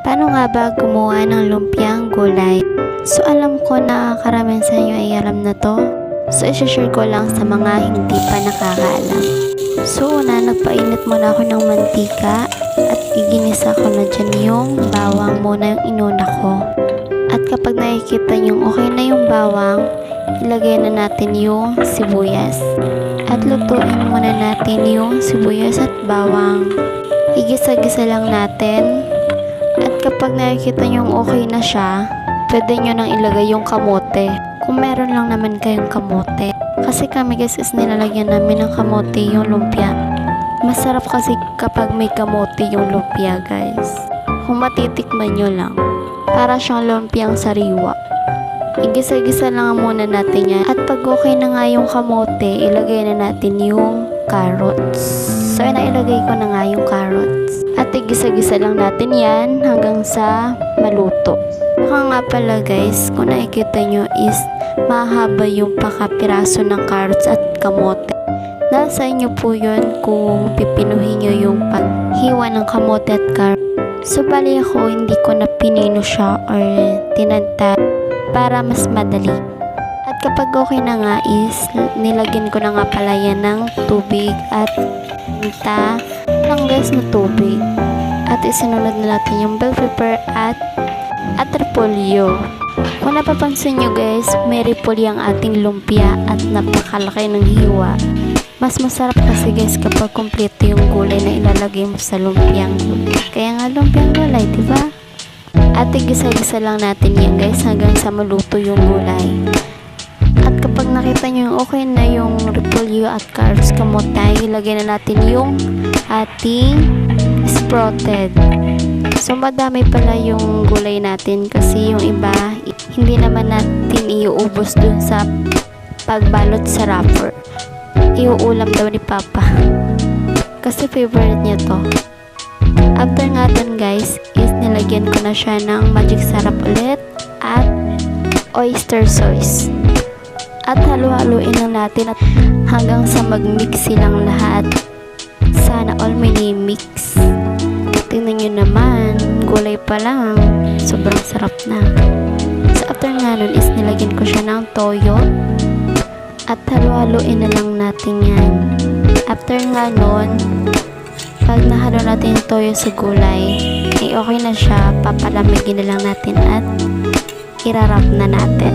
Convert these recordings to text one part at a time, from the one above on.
Paano nga ba gumawa ng lumpiang gulay? So alam ko na karamihan sa inyo ay alam na to. So isi-share ko lang sa mga hindi pa nakakaalam. So una, nagpainit muna ako ng mantika at iginisa ko na dyan yung bawang muna yung inuna ko. At kapag nakikita nyo okay na yung bawang, ilagay na natin yung sibuyas. At lutuin muna natin yung sibuyas at bawang. Igisa-gisa lang natin. At kapag nakikita nyo okay na siya, pwede nyo nang ilagay yung kamote. Kung meron lang naman kayong kamote. Kasi kami guys is nilalagyan namin ng kamote yung lumpia. Masarap kasi kapag may kamote yung lumpia guys. Kung matitikman nyo lang. Para siyang lumpiang sariwa. Igisa-gisa lang muna natin yan. At pag okay na nga yung kamote, ilagay na natin yung carrots. So ilagay ko na nga yung carrots. At igisa-gisa lang natin yan hanggang sa maluto. Baka nga pala guys, kung nakikita nyo is mahaba yung pakapiraso ng carrots at kamote. Nasa inyo po yun kung pipinuhin nyo yung paghiwa ng kamote at carrots. So bali ako, hindi ko na pinino siya or tinanta para mas madali. At kapag okay na nga is nilagyan ko na nga pala yan ng tubig at minta lang guys na tubig. At isinunod na natin yung bell pepper at repolyo. Kung napapansin nyo guys, may repolyo ang ating lumpia at napakalaki ng hiwa. Mas masarap kasi guys kapag kompleto yung gulay na ilalagay mo sa lumpiang. Kaya nga lumpiang gulay, diba? At igisa-gisa lang natin yan guys hanggang sa maluto yung gulay. At kapag nakita nyo yung okay na yung repolyo at carrots kamote, ilagay na natin yung ating sprouted. So madami pala yung gulay natin kasi yung iba hindi naman natin iuubos dun sa pagbalot sa wrapper. Iuulam daw ni Papa. Kasi favorite niya to. After nga dun guys, is nilagyan ko na siya ng magic sarap ulit at oyster sauce. At halu-haluin lang natin at hanggang sa mag-mix silang lahat. Sana all mini-mix. Tingnan nyo naman, gulay pa lang. Sobrang sarap na. So after nga nun is nilagyan ko siya ng toyo. At halu-haluin na lang natin yan. After nga nun, pag nahalo natin yung toyo sa gulay, ay okay na siya, papalamigin na lang natin at irarap na natin.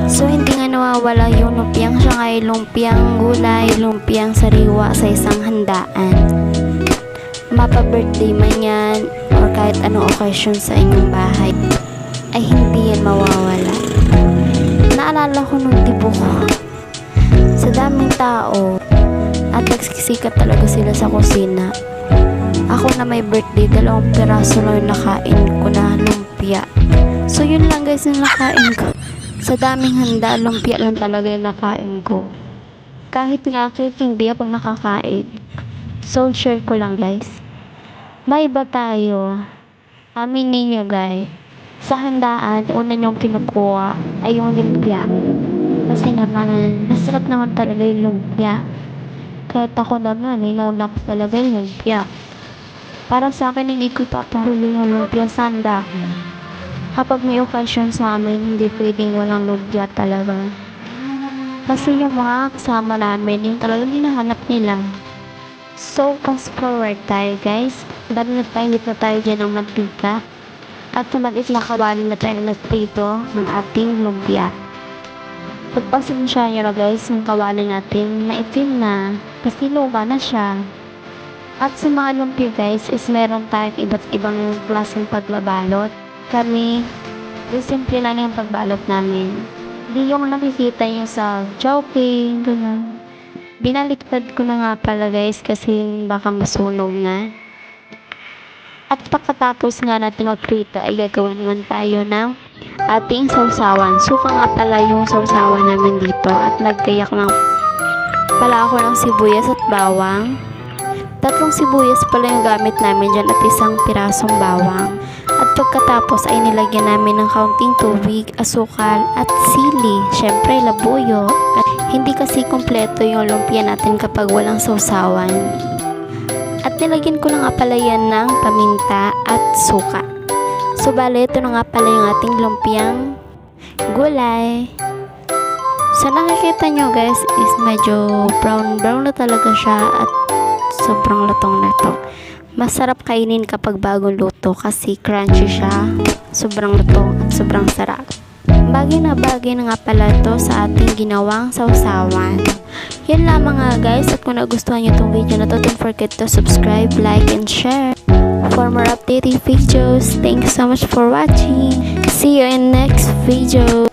So hindi nga nawawala yung lumpiang Shanghai, lumpiang gulay, lumpiang sariwa sa isang handaan. Mapa-birthday man yan, or kahit anong occasion sa inyong bahay, ay hindi yan mawawala. Naalala ko nung tibo ko sa daming tao at nagsisikat talaga sila sa kusina. Ako na may birthday, 2 piraso lang yung nakain ko na lumpia. So yun lang guys yung nakain ko. Sa daming handa, lumpia lang talaga yung nakain ko. Kahit nga kahit hindi ako nakakain. So share ko lang guys. May iba tayo. Aminin nyo guys. Sa handaan, una nyong kinukuha ay yung lumpia. Kasi naman, masarap naman talaga yung lumpia. Kahit ako naman, inuna ko talaga yung lumpia. Para sa akin, hindi ko papahuli yung lumpia sa handaan. Kapag may occasion sa amin, hindi pwedeng walang lumpia talaga. Kasi yung mga kasama namin, yung talagang hinahanap nila. So, fast forward tayo guys. Dahil nagpainit na tayo dyan ng mantika. At tumalit na kawali na tayo nagprito ng ating lumpia. Pagpasensya nyo na guys, yung kawali natin naitim na kasi luma na siya. At sa mga lumpia guys, is meron tayong iba't ibang klaseng pagbabalot. Kami, simple lang yung pagbalot namin. Hindi yung nakikita yung sa Chowking, ganyan. Binaliktad ko na nga pala guys kasi baka masunog nga. At pagkatapos nga natin magprito ay gagawin naman tayo ng ating sausawan. Suka nga pala yung sausawan namin dito at nagkayak lang pala ako ng sibuyas at bawang. 3 sibuyas pala yung gamit namin dyan at 1 pirasong bawang. At pagkatapos ay nilagyan namin ng kaunting tubig, asukal at sili. Syempre labuyo. At hindi kasi kompleto yung lumpia natin kapag walang sausawan. At nilagyan ko na nga pala yan ng paminta at suka. So bale, ito na nga pala yung ating lumpiang gulay. So nakikita nyo guys is medyo brown na talaga siya at sobrang lutong. Masarap kainin kapag bagong luto kasi crunchy siya, sobrang lutong at sobrang sarap. Bagay na nga pala ito sa ating ginawang sausawan. Yun lamang nga guys, at kung nagustuhan nyo itong video na to, don't forget to subscribe, like, and share for more updated videos. Thanks so much for watching. See you in next video.